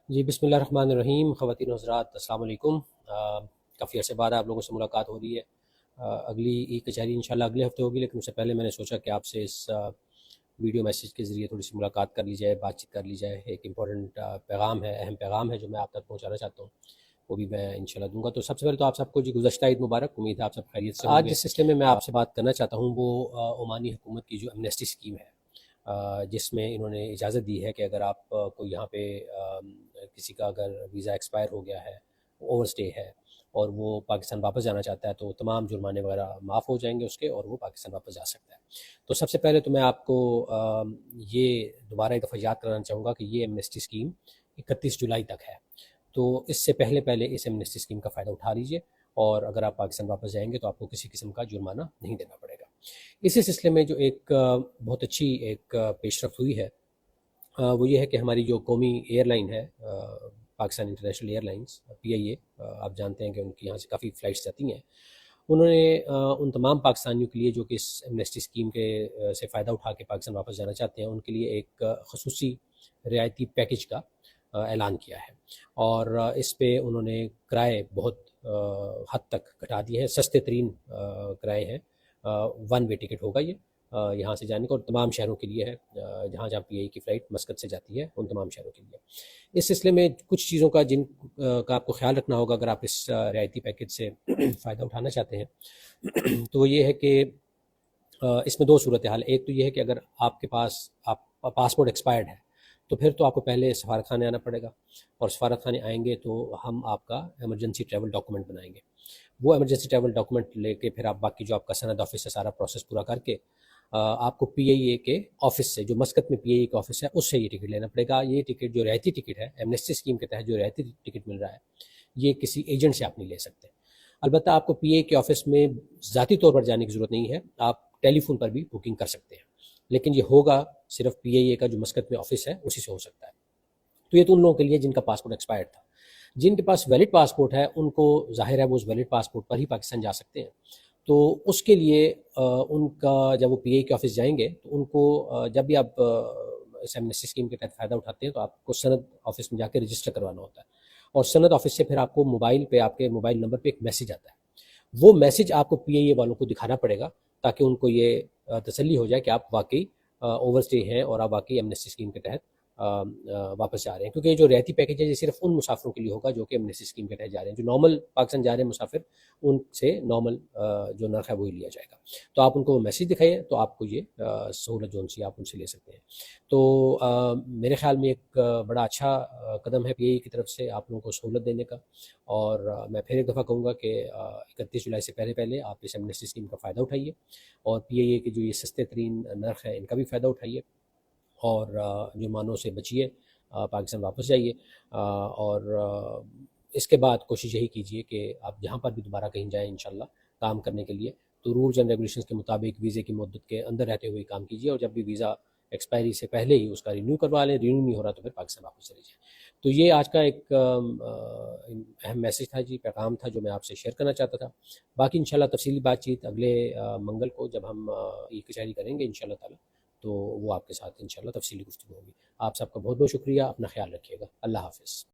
جی بسم اللہ الرحمن الرحیم، خواتین و حضرات السلام علیکم۔ کافی عرصے بعد آپ لوگوں سے ملاقات ہو رہی ہے۔ اگلی ای کچہری انشاءاللہ اگلے ہفتے ہوگی، لیکن اس سے پہلے میں نے سوچا کہ آپ سے اس ویڈیو میسیج کے ذریعے تھوڑی سی ملاقات کر لی جائے، بات چیت کر لی جائے۔ ایک امپورٹنٹ پیغام ہے، اہم پیغام ہے جو میں آپ تک پہنچانا چاہتا ہوں، وہ بھی میں انشاءاللہ دوں گا۔ تو سب سے پہلے تو آپ سب کو جی گزشتہ عید مبارک، امید ہے آپ سب خیریت سے ہوں گے۔ آج جس سلسلے میں آپ سے بات کرنا چاہتا ہوں وہ عمانی حکومت کی جو ایمنیسٹی اسکیم ہے، جس میں انہوں نے اجازت دی ہے کہ اگر آپ کو یہاں پہ کسی کا اگر ویزا ایکسپائر ہو گیا ہے، اوور اسٹے ہے، اور وہ پاکستان واپس جانا چاہتا ہے تو تمام جرمانے وغیرہ معاف ہو جائیں گے اس کے، اور وہ پاکستان واپس جا سکتا ہے۔ تو سب سے پہلے تو میں آپ کو یہ دوبارہ ایک دفعہ یاد کرانا چاہوں گا کہ یہ ایمنیسٹی اسکیم 31 جولائی تک ہے، تو اس سے پہلے اس ایمنیسٹی اسکیم کا فائدہ اٹھا لیجئے، اور اگر آپ پاکستان واپس جائیں گے تو آپ کو کسی قسم کا جرمانہ نہیں دینا پڑے گا۔ اسی سلسلے میں جو ایک بہت اچھی ایک پیش رفت ہوئی ہے، وہ یہ ہے کہ ہماری جو قومی ایئر لائن ہے، Pakistan international air lines PIA، آپ جانتے ہیں کہ ان کی یہاں سے کافی فلائٹس جاتی ہیں۔ انہوں نے ان تمام پاکستانیوں کے لیے جو کہ اس ایمنیسٹی اسکیم کے سے فائدہ اٹھا کے پاکستان واپس جانا چاہتے ہیں، ان کے لیے ایک خصوصی رعایتی پیکج کا اعلان کیا ہے، اور اس پہ انہوں نے کرائے بہت حد تک گھٹا دیے ہیں۔ سستے ترین کرائے ہیں، ون وے ٹکٹ ہوگا یہ یہاں سے جانے کا، اور تمام شہروں کے لیے ہے، جہاں جہاں PIA کی فلائٹ مسقط سے جاتی ہے ان تمام شہروں کے لیے۔ اس سلسلے میں کچھ چیزوں کا جن کا آپ کو خیال رکھنا ہوگا اگر آپ اس رعایتی پیکج سے فائدہ اٹھانا چاہتے ہیں، تو وہ یہ ہے کہ اس میں دو صورتحال۔ ایک تو یہ ہے کہ اگر آپ کے پاس پاسپورٹ ایکسپائرڈ ہے تو پھر تو آپ کو پہلے سفارت خانے آنا پڑے گا، اور سفارت خانے آئیں گے تو ہم آپ کا ایمرجنسی ٹریول ڈاکومنٹ بنائیں گے۔ وہ ایمرجنسی ٹریول ڈاکومنٹ لے کے پھر آپ باقی جو آپ کا سند آفس سے سارا پروسیس پورا کر کے آپ کو PIA کے آفس سے، جو مسقط میں PIA کا آفس ہے، اس سے یہ ٹکٹ لینا پڑے گا۔ یہ ٹکٹ جو رعایتی ٹکٹ ہے، ایمنیسٹی اسکیم کے تحت جو رعایتی ٹکٹ مل رہا ہے، یہ کسی ایجنٹ سے آپ نہیں لے سکتے۔ البتہ آپ کو PIA کے آفس میں ذاتی طور پر جانے کی ضرورت نہیں ہے، آپ ٹیلی فون پر بھی بکنگ کر سکتے ہیں، لیکن یہ ہوگا صرف PIA کا جو مسقط میں آفس ہے اسی سے ہو سکتا ہے۔ تو یہ تو ان لوگوں کے لیے جن کا پاسپورٹ ایکسپائرڈ تھا۔ جن کے پاس ویلڈ پاسپورٹ ہے ان کو ظاہر ہے وہ اس ویلڈ پاسپورٹ پر ہی پاکستان جا سکتے ہیں، تو اس کے لیے ان کا جب وہ PIA کے آفس جائیں گے تو ان کو جب بھی آپ اس ایمنیسٹی اسکیم کے تحت فائدہ اٹھاتے ہیں تو آپ کو سند آفس میں جا کے رجسٹر کروانا ہوتا ہے، اور سند آفس سے پھر آپ کو موبائل پہ، آپ کے موبائل نمبر پہ ایک میسیج آتا ہے۔ وہ میسیج آپ کو PIA والوں کو دکھانا پڑے گا تاکہ ان کو یہ تسلی ہو جائے کہ آپ واقعی اوور اسٹے ہیں اور آپ واقعی ایمنیسٹی اسکیم کے تحت واپس جا رہے ہیں، کیونکہ یہ جو رعایتی پیکج ہے یہ صرف ان مسافروں کے لیے ہوگا جو کہ ایمنیسٹی اسکیم کے تحت جا رہے ہیں۔ جو نارمل پاکستان جا رہے ہیں مسافر، ان سے نارمل جو نرخ ہے وہی لیا جائے گا۔ تو آپ ان کو میسیج دکھائیے تو آپ کو یہ سہولت جو سی آپ ان سے لے سکتے ہیں۔ تو میرے خیال میں ایک بڑا اچھا قدم ہے PIA کی طرف سے آپ لوگوں کو سہولت دینے کا، اور میں پھر ایک دفعہ کہوں گا کہ 31 جولائی سے پہلے آپ اس ایمنیسٹی اسکیم کا فائدہ اٹھائیے، اور PIA کے جو یہ سستے ترین نرخ ہے ان کا بھی فائدہ اٹھائیے، اور جرمانوں سے بچیے، پاکستان واپس جائیے، اور اس کے بعد کوشش یہی کیجیے کہ آپ جہاں پر بھی دوبارہ کہیں جائیں انشاءاللہ کام کرنے کے لیے تو رولز اینڈ ریگولیشنز کے مطابق ویزے کی مدت کے اندر رہتے ہوئے کام کیجیے، اور جب بھی ویزا ایکسپائری سے پہلے ہی اس کا رینیو کروا لیں، رینیو نہیں ہو رہا تو پھر پاکستان واپس چلے جائیں۔ تو یہ آج کا ایک اہم میسیج تھا جی، پیغام تھا جو میں آپ سے شیئر کرنا چاہتا تھا۔ باقی انشاءاللہ تفصیلی بات چیت اگلے منگل کو جب ہم ای کچہری کریں گے انشاءاللہ تعالی، تو وہ آپ کے ساتھ انشاءاللہ تفصیلی گفتگو ہوگی۔ آپ سب کا بہت بہت شکریہ، اپنا خیال رکھیے گا، اللہ حافظ۔